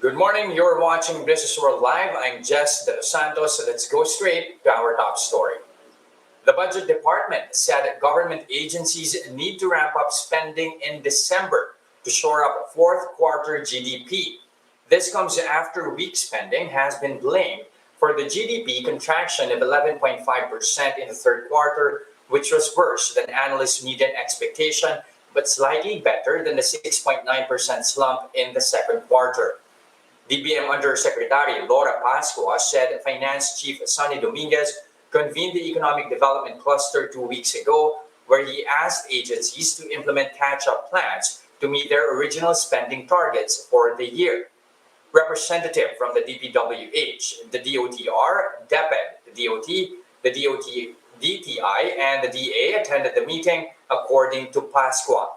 Good morning. You're watching Business World Live. I'm Jes Delos Santos. Let's go straight to our top story. The Budget Department said that government agencies need to ramp up spending in December to shore up fourth quarter GDP. This comes after weak spending has been blamed for the GDP contraction of 11.5% in the third quarter, which was worse than analysts' median expectation, but slightly better than the 6.9% slump in the second quarter. DBM Undersecretary Laura Pascua said Finance Chief Sonny Dominguez convened the Economic Development Cluster 2 weeks ago, where he asked agencies to implement catch-up plans to meet their original spending targets for the year. Representative from the DPWH, the DOTR, DepEd, the DOT, the DOT, DTI, and the DA attended the meeting, according to Pascua.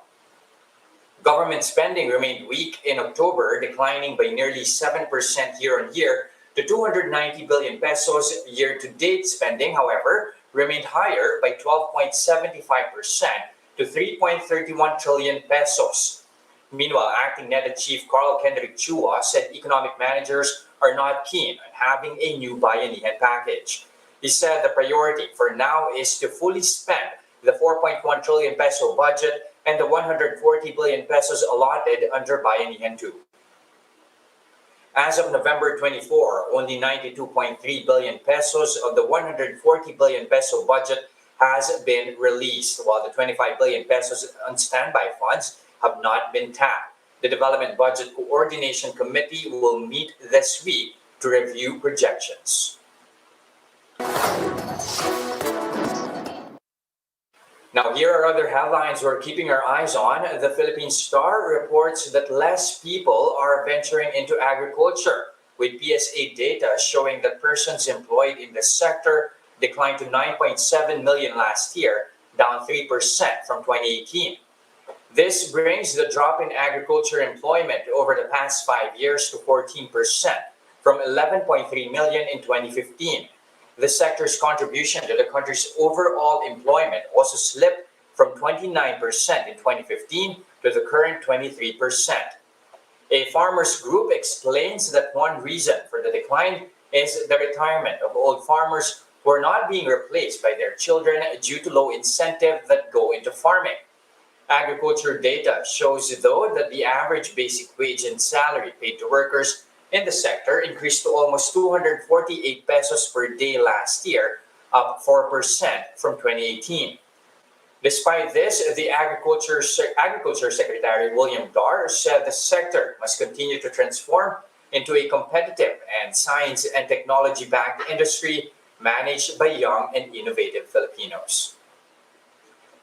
Government spending remained weak in October, declining by nearly 7% year-on-year to 290 billion pesos. Year-to-date spending, however, remained higher by 12.75% to 3.31 trillion pesos. Meanwhile, Acting NEDA Chief Carl Kendrick Chua said economic managers are not keen on having a new bayanihan package. He said the priority for now is to fully spend the 4.1 trillion peso budget and the 140 billion pesos allotted under Bayanihan 2. As of November 24, only 92.3 billion pesos of the 140 billion peso budget has been released, while the 25 billion pesos on standby funds have not been tapped. The Development Budget Coordination Committee will meet this week to review projections. Now, here are other headlines we're keeping our eyes on. The Philippine Star reports that less people are venturing into agriculture, with PSA data showing that persons employed in the sector declined to 9.7 million last year, down 3% from 2018. This brings the drop in agriculture employment over the past 5 years to 14%, from 11.3 million in 2015. The sector's contribution to the country's overall employment also slipped from 29% in 2015 to the current 23%. A farmers group explains that one reason for the decline is the retirement of old farmers who are not being replaced by their children due to low incentive that go into farming. Agriculture data shows, though, that the average basic wage and salary paid to workers in the sector increased to almost 248 pesos per day last year, up 4% from 2018. Despite this, the Agriculture Secretary William Dar said the sector must continue to transform into a competitive and science and technology-backed industry managed by young and innovative Filipinos.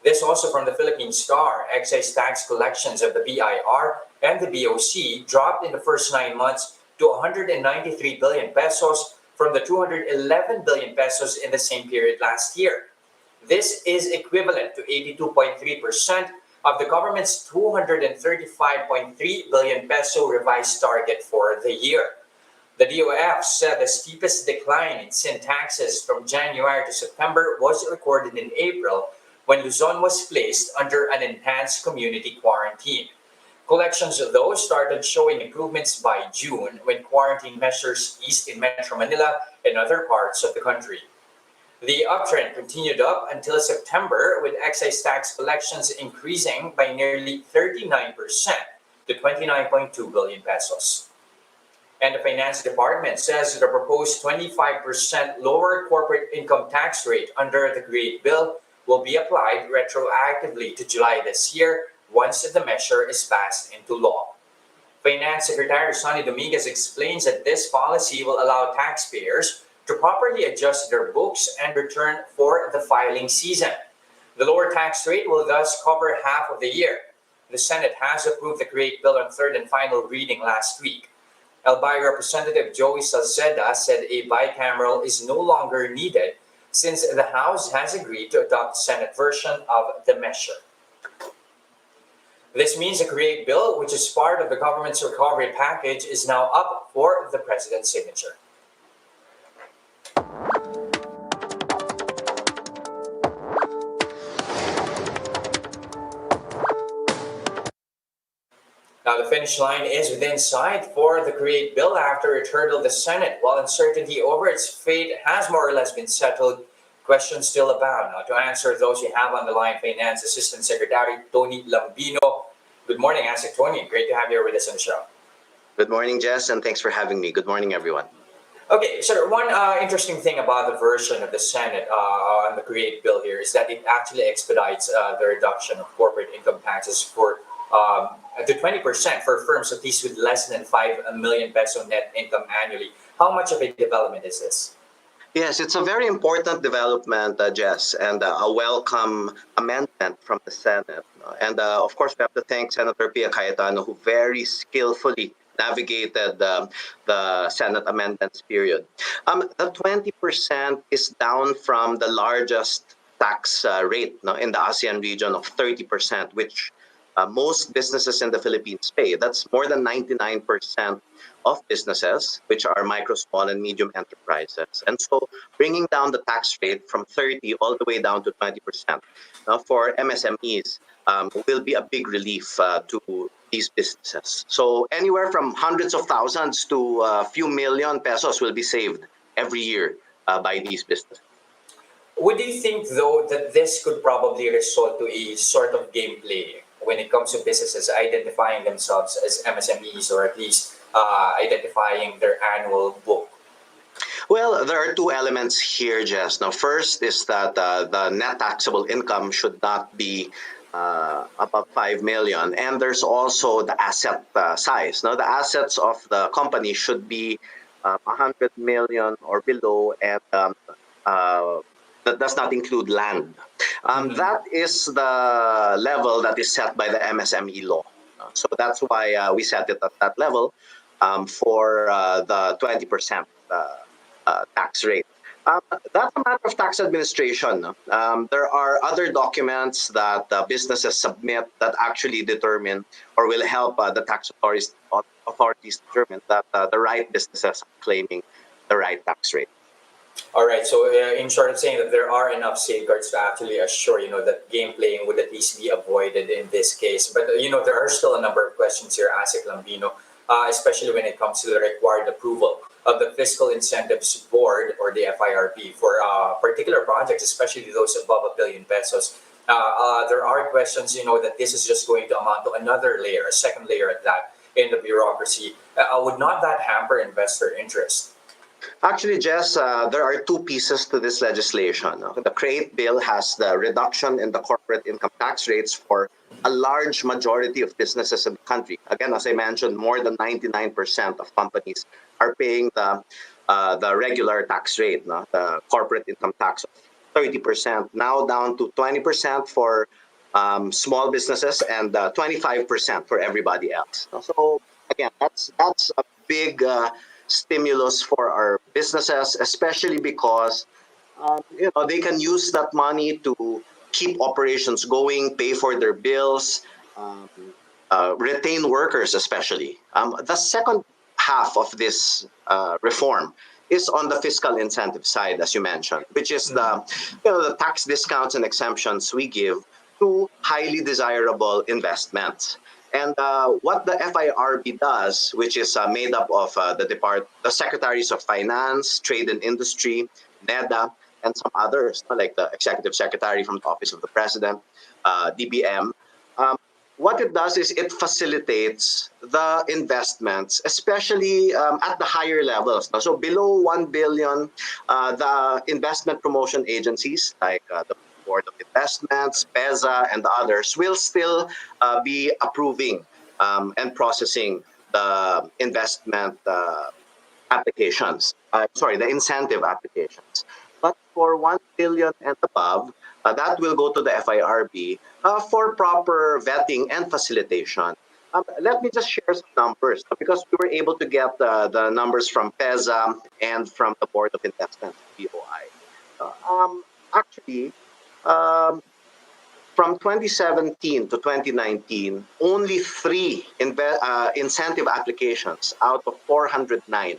This also from the Philippine Star. Excise tax collections of the BIR and the BOC dropped in the first 9 months to 193 billion pesos from the 211 billion pesos in the same period last year. This is equivalent to 82.3% of the government's 235.3 billion peso revised target for the year. The DOF said the steepest decline in sin taxes from January to September was recorded in April, when Luzon was placed under an enhanced community quarantine. Collections of those started showing improvements by June, when quarantine measures eased in Metro Manila and other parts of the country. The uptrend continued up until September, with excise tax collections increasing by nearly 39% to 29.2 billion pesos. And the Finance Department says the proposed 25% lower corporate income tax rate under the Great Bill will be applied retroactively to July this year, once the measure is passed into law. Finance Secretary Sonny Dominguez explains that this policy will allow taxpayers to properly adjust their books and return for the filing season. The lower tax rate will thus cover half of the year. The Senate has approved the Great Bill on third and final reading last week. Albay Representative Joey Salceda said a bicameral is no longer needed since the House has agreed to adopt the Senate version of the measure. This means the Great Bill, which is part of the government's recovery package, is now up for the President's signature. Now, the finish line is within sight for the Create bill after it hurdled the Senate. While uncertainty over its fate has more or less been settled, questions still abound. Now, to answer those we have on the line, Finance Assistant Secretary Tony Lambino. Good morning, Asec Tony. Great to have you here with us on the show. Good morning, Jess, and thanks for having me. Good morning, everyone. Okay, so one interesting thing about the version of the Senate on the Create bill here is that it actually expedites the reduction of corporate income taxes for to 20% for firms at least with less than 5 million peso net income annually. How much of a development is this? Yes, it's a very important development, Jess, and a welcome amendment from the Senate. And of course, we have to thank Senator Pia Cayetano, who very skillfully navigated the Senate amendments period. The 20% is down from the largest tax rate, no, in the ASEAN region of 30%, which most businesses in the Philippines pay. That's more than 99% of businesses, which are micro, small, and medium enterprises. And so bringing down the tax rate from 30 all the way down to 20% for MSMEs will be a big relief to these businesses. So anywhere from hundreds of thousands to a few million pesos will be saved every year by these businesses. Would you think, though, that this could probably result to a sort of gameplay when it comes to businesses identifying themselves as MSMEs or at least identifying their annual book? Well, there are two elements here, Jess. Now, first is that the net taxable income should not be above 5 million. And there's also the asset size. Now, the assets of the company should be 100 million or below, and that does not include land. That is the level that is set by the MSME law. So that's why we set it at that level for the 20% tax rate. That's a matter of tax administration. There are other documents that businesses submit that actually determine or will help the tax authorities determine that the right businesses are claiming the right tax rate. All right. So, in short, of saying that there are enough safeguards to actually assure, that game playing would at least be avoided in this case. But, there are still a number of questions here, Asec Lambino, especially when it comes to the required approval of the Fiscal Incentives Board or the FIRB for particular projects, especially those above 1 billion pesos. There are questions, that this is just going to amount to another layer, a second layer at that, in the bureaucracy. Would not that hamper investor interest? Actually, Jess, there are two pieces to this legislation. The Create bill has the reduction in the corporate income tax rates for a large majority of businesses in the country. Again, as I mentioned, more than 99% of companies are paying the regular tax rate, the corporate income tax of 30%, now down to 20% for small businesses and 25% for everybody else. So again, that's a big stimulus for our businesses, especially because they can use that money to keep operations going, pay for their bills, retain workers, especially. The second half of this reform is on the fiscal incentive side, as you mentioned, which is the tax discounts and exemptions we give to highly desirable investments. And what the FIRB does, which is made up of the Secretaries of Finance, Trade and Industry, NEDA, and some others, like the Executive Secretary from the Office of the President, DBM. What it does is it facilitates the investments, especially at the higher levels. So below 1 billion, the investment promotion agencies like the Board of Investments, PEZA, and others will still be approving and processing the investment applications. The incentive applications. But for 1 billion and above, that will go to the FIRB for proper vetting and facilitation. Let me just share some numbers because we were able to get the numbers from PEZA and from the Board of Investments, BOI. Actually, from 2017 to 2019, only 3 incentive applications out of 409,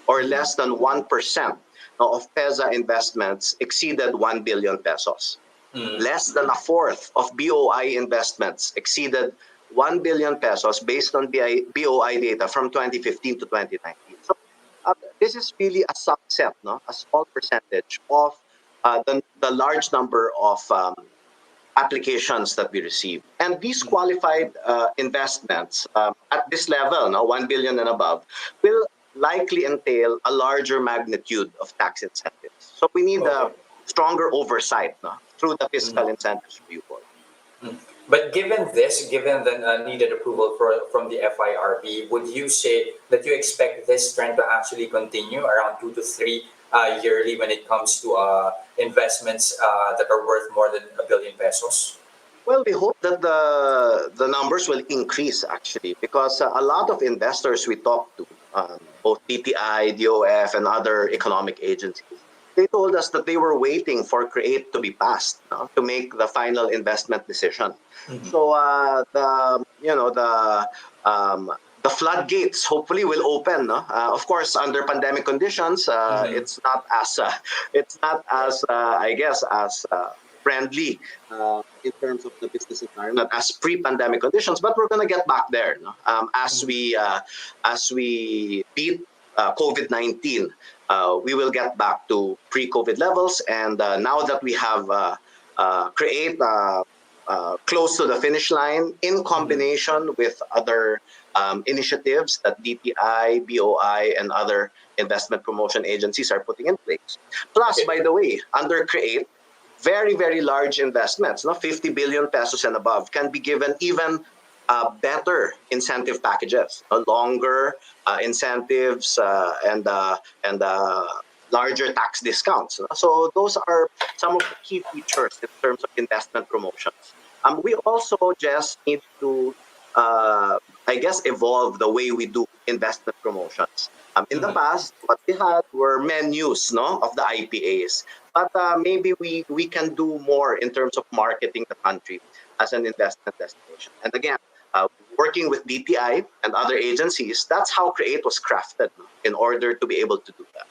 or less than 1% of PEZA investments exceeded 1 billion pesos. Less than a fourth of BOI investments exceeded 1 billion pesos based on BOI data from 2015 to 2019. So this is really a subset, no? A small percentage of the large number of applications that we receive. And these qualified investments at this level, now 1 billion and above, will likely entail a larger magnitude of tax incentives. So we need Okay. a stronger oversight, no, through the Fiscal Incentives Review Board. But given this, given the needed approval from the FIRB, would you say that you expect this trend to actually continue around 2 to 3 yearly when it comes to investments that are worth more than 1 billion pesos? Well, we hope that the numbers will increase actually, because a lot of investors we talked to, both DTI, DOF, and other economic agencies, they told us that they were waiting for CREATE to be passed, no, to make the final investment decision. So the floodgates hopefully will open. No? Of course, under pandemic conditions, it's not as I guess as friendly in terms of the business environment as pre-pandemic conditions, but we're going to get back there, no? As we beat COVID-19. We will get back to pre-COVID levels, and now that we have CREATE close to the finish line, in combination with other initiatives that DTI, BOI, and other investment promotion agencies are putting in place. Plus, Okay. by the way, under CREATE, very, very large investments, no, 50 billion pesos and above, can be given even better incentive packages, longer incentives, and larger tax discounts. So those are some of the key features in terms of investment promotions. We also just need to, I guess, evolve the way we do investment promotions. In the past, what we had were menus, no, of the IPAs. But maybe we can do more in terms of marketing the country as an investment destination. And again, working with DTI and other agencies, that's how CREATE was crafted, no, in order to be able to do that.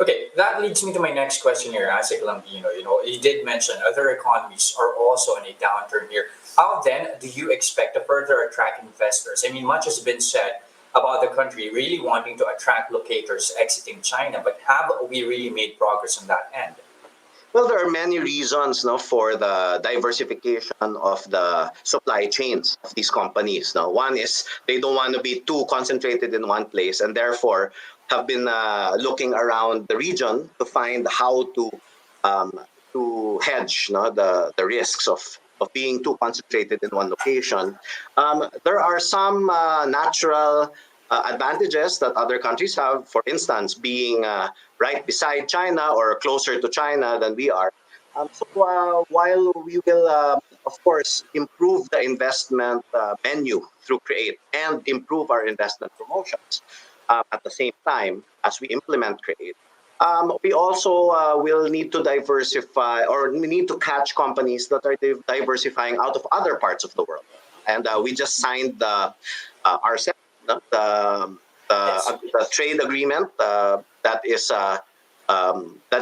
Okay, that leads me to my next question here, Asec Lambino. You did mention other economies are also in a downturn here. How then do you expect to further attract investors? I mean, much has been said about the country really wanting to attract locators exiting China, but have we really made progress on that end? Well, there are many reasons, no, for the diversification of the supply chains of these companies. Now, one is they don't want to be too concentrated in one place, and therefore have been looking around the region to find how um, to hedge, no, the risks of being too concentrated in one location. There are some natural advantages that other countries have. For instance, being right beside China or closer to China than we are. While we will, of course, improve the investment menu through CREATE and improve our investment promotions at the same time as we implement CREATE, we also will need to diversify, or we need to catch companies that are diversifying out of other parts of the world. And we just signed the RCEP, Yes. the trade agreement that is that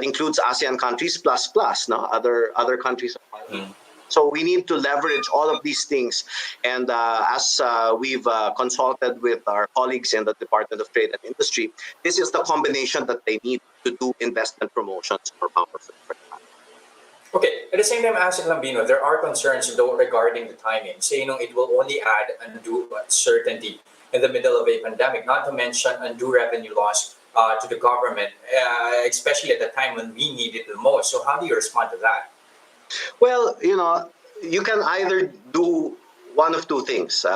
includes ASEAN countries plus, no, other countries are part of it. So we need to leverage all of these things, and as we've consulted with our colleagues in the Department of Trade and Industry, this is the combination that they need to do investment promotions for powerful. Okay, at the same time, Asik Lambino, there are concerns though regarding the timing, saying it will only add undue uncertainty in the middle of a pandemic, not to mention undue revenue loss to the government, especially at the time when we need it the most. So how do you respond to that? Well, you can either do one of two things: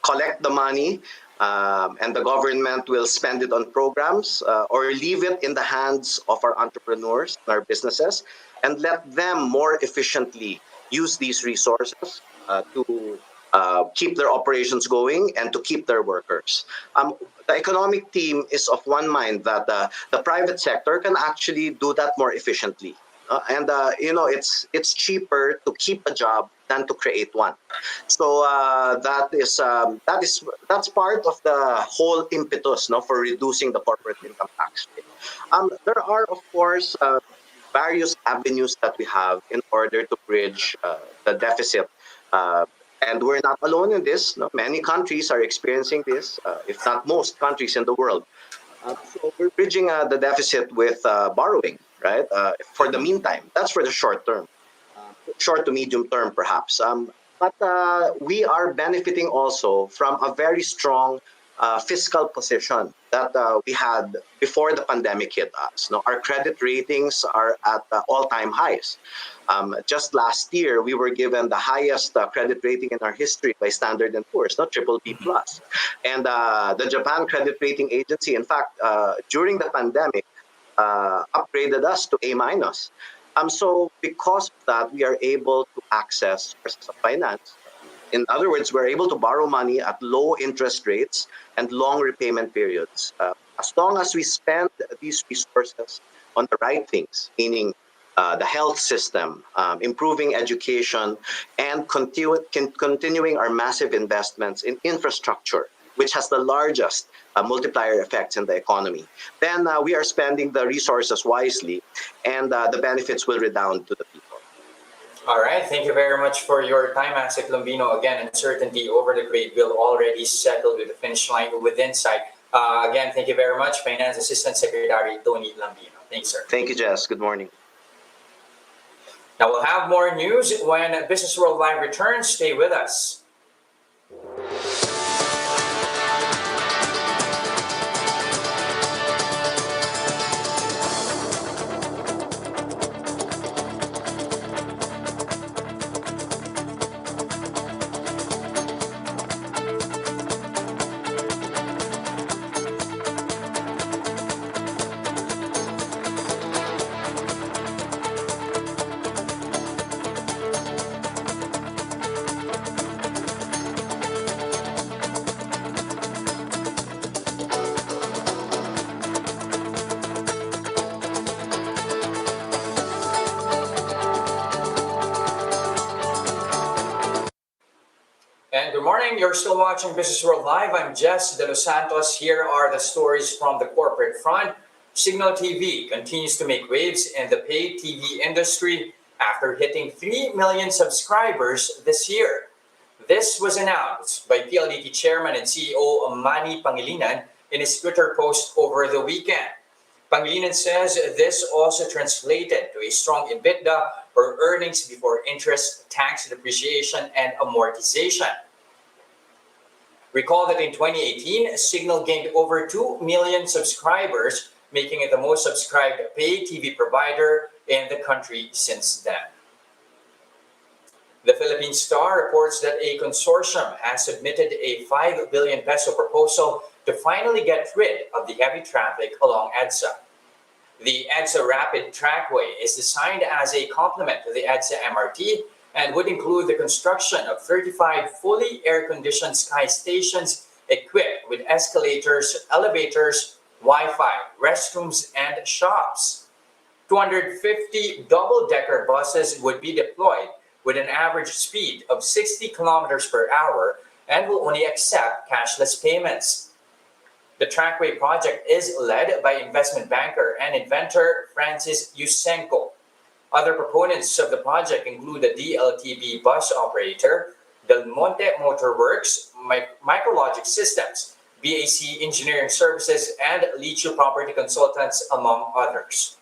collect the money, and the government will spend it on programs, or leave it in the hands of our entrepreneurs, our businesses, and let them more efficiently use these resources to keep their operations going and to keep their workers. The economic team is of one mind that the private sector can actually do that more efficiently. And it's cheaper to keep a job than to create one. So that's part of the whole impetus, no, for reducing the corporate income tax rate. There are, of course, various avenues that we have in order to bridge the deficit And we're not alone in this. No? Many countries are experiencing this, if not most countries in the world. So we're bridging the deficit with borrowing, right? For the meantime, that's for the short term, short to medium term, perhaps. But we are benefiting also from a very strong fiscal position that we had before the pandemic hit us. No, our credit ratings are at all-time highs. Just last year, we were given the highest credit rating in our history by Standard & Poor's, not triple B plus. And the Japan Credit Rating Agency, in fact, during the pandemic, upgraded us to A minus. So because of that, we are able to access sources of finance. In other words, we're able to borrow money at low interest rates and long repayment periods. As long as we spend these resources on the right things, meaning the health system, improving education, and continuing our massive investments in infrastructure, which has the largest multiplier effects in the economy, then we are spending the resources wisely, and the benefits will redound to the people. All right, thank you very much for your time, Asec Lambino. Again, uncertainty over the trade bill already settled with the finish line with insight. Again, thank you very much, Finance Assistant Secretary Tony Lambino. Thanks, sir. Thank you, Jess. Good morning. Now we'll have more news when Business World Live returns. Stay with us. And good morning. You're still watching Business World Live. I'm Jes Delos Santos. Here are the stories from the corporate front. Signal TV continues to make waves in the pay TV industry after hitting 3 million subscribers this year. This was announced by PLDT Chairman and CEO Manny Pangilinan in his Twitter post over the weekend. Pangilinan says this also translated to a strong EBITDA, or earnings before interest, tax, depreciation, and amortization. Recall that in 2018, Signal gained over 2 million subscribers, making it the most subscribed pay TV provider in the country since then. The Philippine Star reports that a consortium has submitted a 5 billion peso proposal to finally get rid of the heavy traffic along EDSA. The EDSA Rapid Trackway is designed as a complement to the EDSA MRT and would include the construction of 35 fully air-conditioned sky stations equipped with escalators, elevators, Wi-Fi, restrooms, and shops. 250 double-decker buses would be deployed with an average speed of 60 kilometers per hour and will only accept cashless payments. The Trackway project is led by investment banker and inventor Francis Yusenko. Other proponents of the project include the DLTV bus operator, Del Monte Motor Works, Micrologic Systems, BAC Engineering Services, and Lichu Property Consultants, among others.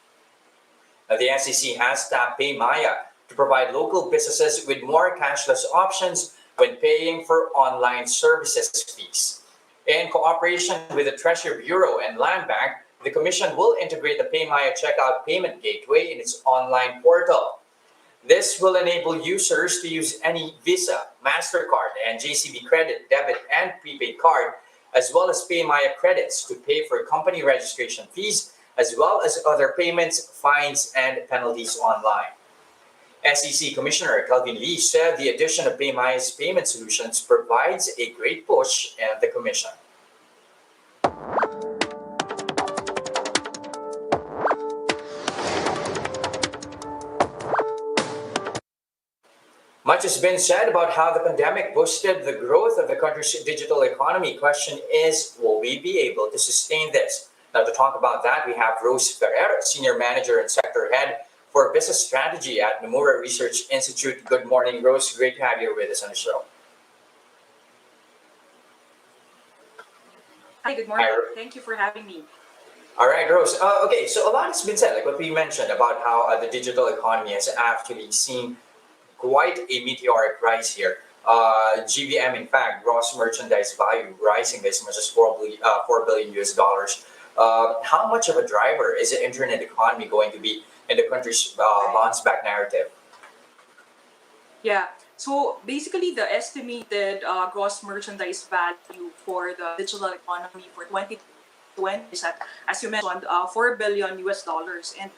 The SEC has tapped PayMaya to provide local businesses with more cashless options when paying for online services fees. In cooperation with the Treasury Bureau and Land Bank, the Commission will integrate the PayMaya checkout payment gateway in its online portal. This will enable users to use any Visa, MasterCard, and JCB credit, debit, and prepaid card, as well as PayMaya credits to pay for company registration fees, as well as other payments, fines, and penalties online. SEC Commissioner Calvin Lee said the addition of PayMaya's payment solutions provides a great push in the Commission. Much has been said about how the pandemic boosted the growth of the country's digital economy. Question is, will we be able to sustain this? Now, to talk about that, we have Rose Ferrer, Senior Manager and Sector Head for Business Strategy at Nomura Research Institute. Good morning, Rose. Great to have you with us on the show. Hi, good Hi, morning. Thank you for having me. all right, Rose. Okay, so a lot has been said, like what we mentioned about how the digital economy has actually seen quite a meteoric rise here. GVM, in fact, gross merchandise value rising by as much as 4 billion US dollars. How much of a driver is the internet economy going to be in the country's Right. bounce back narrative? Yeah. So basically, the estimated gross merchandise value for the digital economy for 2020 is at, as you mentioned, 4 billion US dollars, and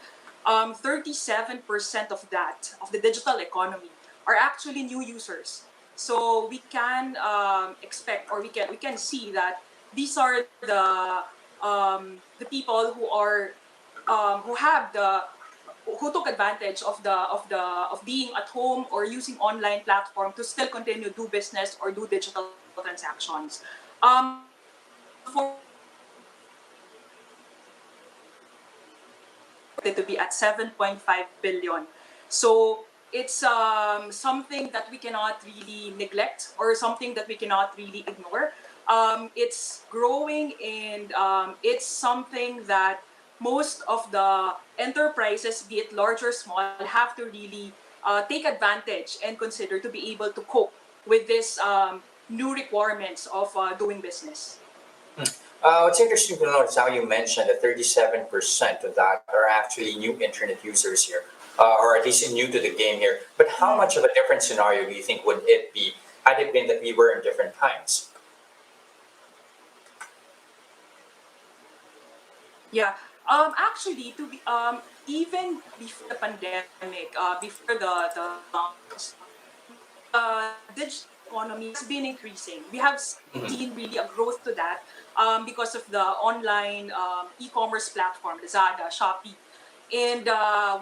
37% of that of the digital economy are actually new users. So we can expect, or we can see that these are the people who have the who took advantage of being at home or using online platform to still continue do business or do digital transactions. For it to be at 7.5 billion. So it's something that we cannot really neglect or something that we cannot really ignore. It's growing, and it's something that most of the enterprises, be it large or small, have to really take advantage and consider to be able to cope with this new requirements of doing business. What's interesting to note is how you mentioned that 37% of that are actually new internet users here, or at least new to the game here. But how much of a different scenario do you think would it be had it been that we were in different times? Yeah. Actually, to be even before the pandemic, before the digital economy has been increasing. We have seen really a growth to that because of the online e-commerce platform, Lazada, Shopee. And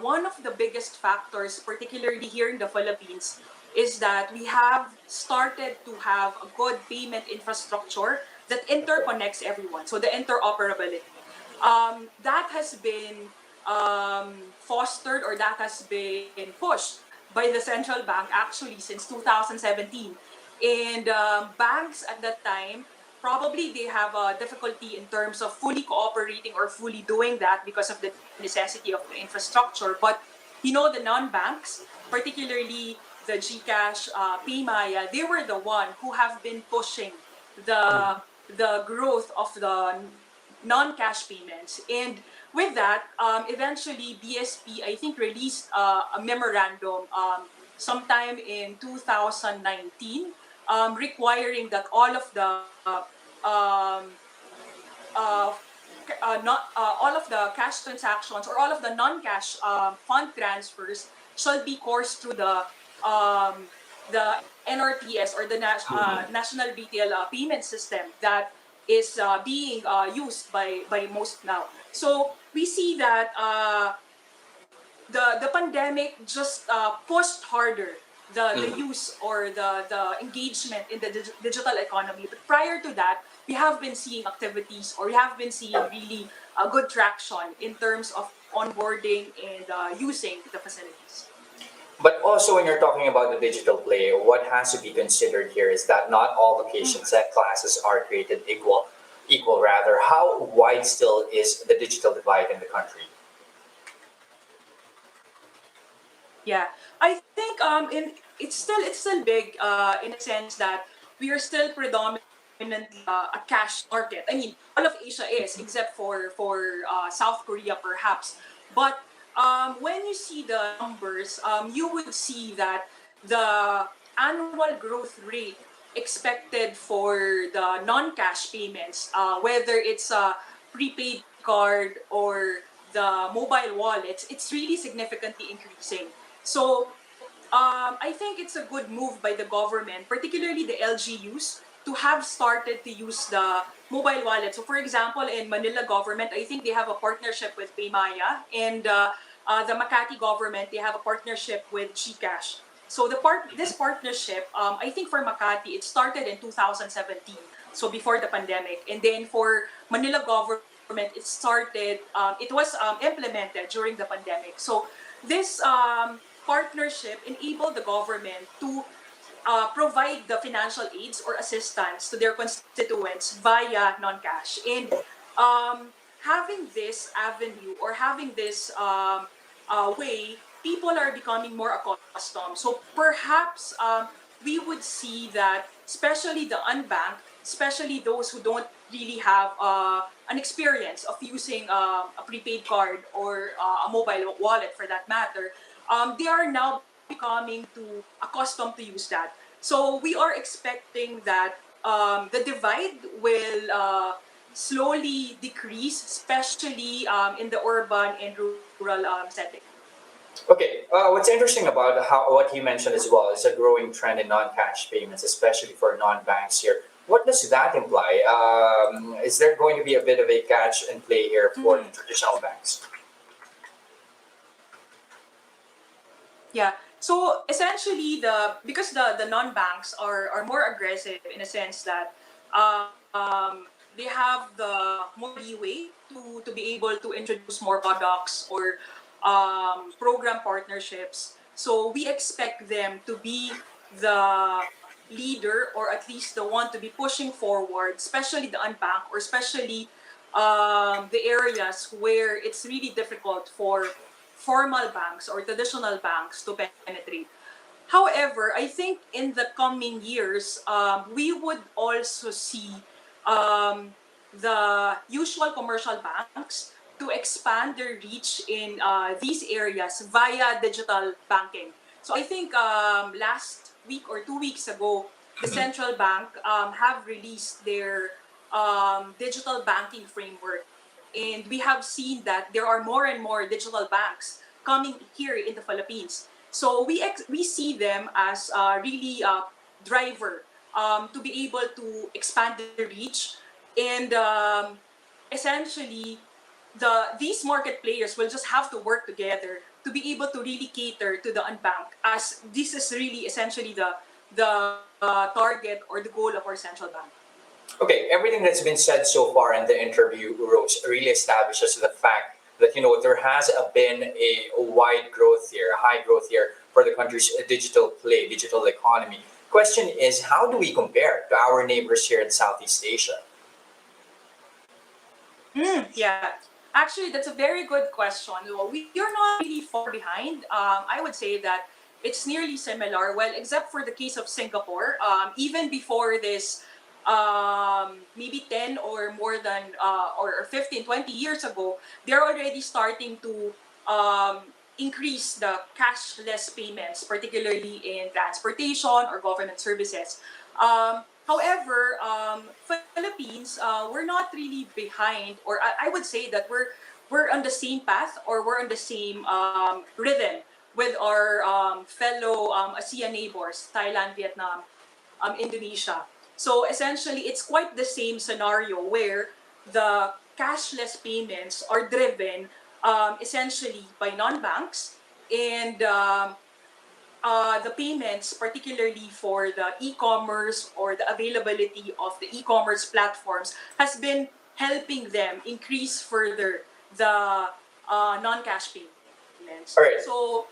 one of the biggest factors, particularly here in the Philippines, is that we have started to have a good payment infrastructure that interconnects everyone. So the interoperability. That has been fostered, or that has been pushed by the central bank actually since 2017. And banks at that time, probably they have a difficulty in terms of fully cooperating or fully doing that because of the necessity of the infrastructure. But the non-banks, particularly the GCash, PayMaya, they were the one who have been pushing the growth of the non-cash payments. And with that, eventually BSP, I think, released a memorandum sometime in 2019, requiring that all of the um, uh, not all of the cash transactions or all of the non-cash fund transfers shall be coursed through the NRTS, or the National Retail Payment System that is being used by most now. So we see that the pandemic just pushed harder the use or the engagement in the digital economy. But prior to that, we have been seeing activities, or we have been seeing really a good traction in terms of onboarding and using the facilities. But also, when you're talking about the digital play, what has to be considered here is that not all Mm. location set classes are created equal. Equal rather, how wide still is the digital divide in the country? Yeah, I think in it's still big in a sense that we are still predominantly a cash market. I mean, all of Asia is, except for South Korea perhaps. But when you see the numbers, you would see that the annual growth rate expected for the non-cash payments, whether it's a prepaid card or the mobile wallets, it's really significantly increasing. So I think it's a good move by the government, particularly the LGUs, to have started to use the mobile wallet. So, for example, in Manila government, I think they have a partnership with Paymaya, and the Makati government, they have a partnership with GCash. So this partnership, I think for Makati, it started in 2017, so before the pandemic, and then for Manila government, it was implemented during the pandemic. So this partnership enabled the government to provide the financial aids or assistance to their constituents via non-cash. And having this avenue or having this way, people are becoming more accustomed. So perhaps we would see that, especially the unbanked, especially those who don't really have an experience of using a prepaid card or a mobile wallet for that matter, they are now becoming too accustomed to use that. So we are expecting that the divide will slowly decrease, especially in the urban and rural setting. Okay, what's interesting about what you mentioned as well is a growing trend in non-cash payments, especially for non-banks here. What does that imply? Is there going to be a bit of a catch and play here for the traditional banks? Yeah. So essentially, because the non-banks are more aggressive in a sense that they have the more leeway to be able to introduce more products or program partnerships. So we expect them to be the leader, or at least the one to be pushing forward, especially the unbanked, or especially the areas where it's really difficult for formal banks or traditional banks to penetrate. However, I think in the coming years, we would also see um, the usual commercial banks to expand their reach in these areas via digital banking. So I think last week or 2 weeks ago, the central bank have released their digital banking framework. And we have seen that there are more and more digital banks coming here in the Philippines. So we see them as really a driver to be able to expand the reach, and essentially these market players will just have to work together to be able to really cater to the unbanked, as this is really essentially the target or the goal of our central bank. Okay, everything that's been said so far in the interview, Rose, really establishes the fact that there has been a wide growth here, a high growth here for the country's digital play, digital economy. Question is, how do we compare to our neighbors here in Southeast Asia? Yeah, actually, that's a very good question. Well, we are not really far behind. I would say that it's nearly similar. Well, except for the case of Singapore, even before this, maybe 10 or more than, or 15, 20 years ago, they're already starting to increase the cashless payments, particularly in transportation or government services. However, Philippines, we're not really behind, or I would say that we're on the same path, or we're on the same rhythm with our fellow ASEAN neighbors, Thailand, Vietnam, Indonesia. So essentially, it's quite the same scenario where the cashless payments are driven essentially by non-banks, and the payments, particularly for the e-commerce or the availability of the e-commerce platforms, has been helping them increase further the non-cash payments. All right. So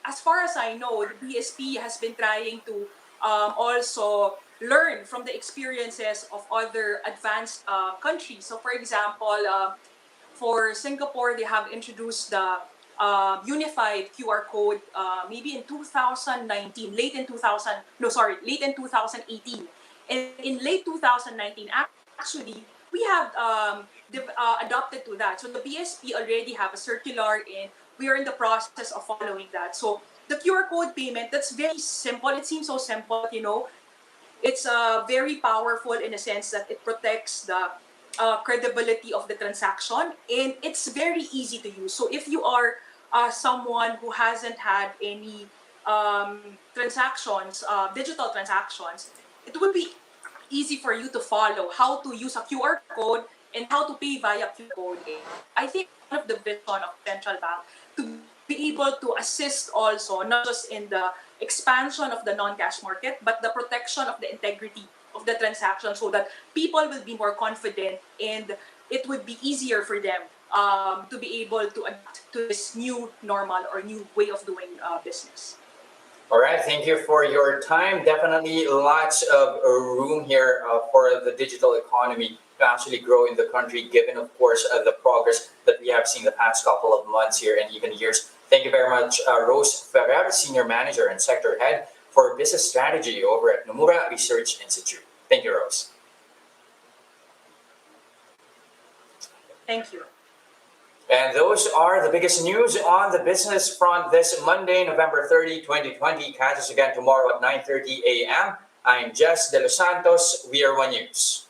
as far as I know, the BSP has been trying to also learn from the experiences of other advanced countries. So for example, for Singapore, they have introduced the unified QR code maybe in 2019, late in 2018. And in late 2019, actually, we have adopted to that. So the BSP already have a circular, and we are in the process of following that. So the QR code payment, that's very simple. It seems so simple, it's very powerful in a sense that it protects the credibility of the transaction, and it's very easy to use. So if you are someone who hasn't had any transactions, digital transactions, it would be easy for you to follow how to use a QR code and how to pay via QR code. I think one of the vision of central bank to be able to assist also, not just in the expansion of the non-cash market, but the protection of the integrity of the transaction, so that people will be more confident, and it would be easier for them to be able to adapt to this new normal or new way of doing business. All right, thank you for your time. Definitely lots of room here for the digital economy to actually grow in the country, given, of course, the progress that we have seen the past couple of months here and even years. Thank you very much, Rose Ferrer, Senior Manager and Sector Head for Business Strategy over at Nomura Research Institute. Thank you, Rose. Thank you. And those are the biggest news on the business front this Monday, November 30, 2020. Catch us again tomorrow at 9:30 a.m. I'm Jes Delos Santos. We are One News.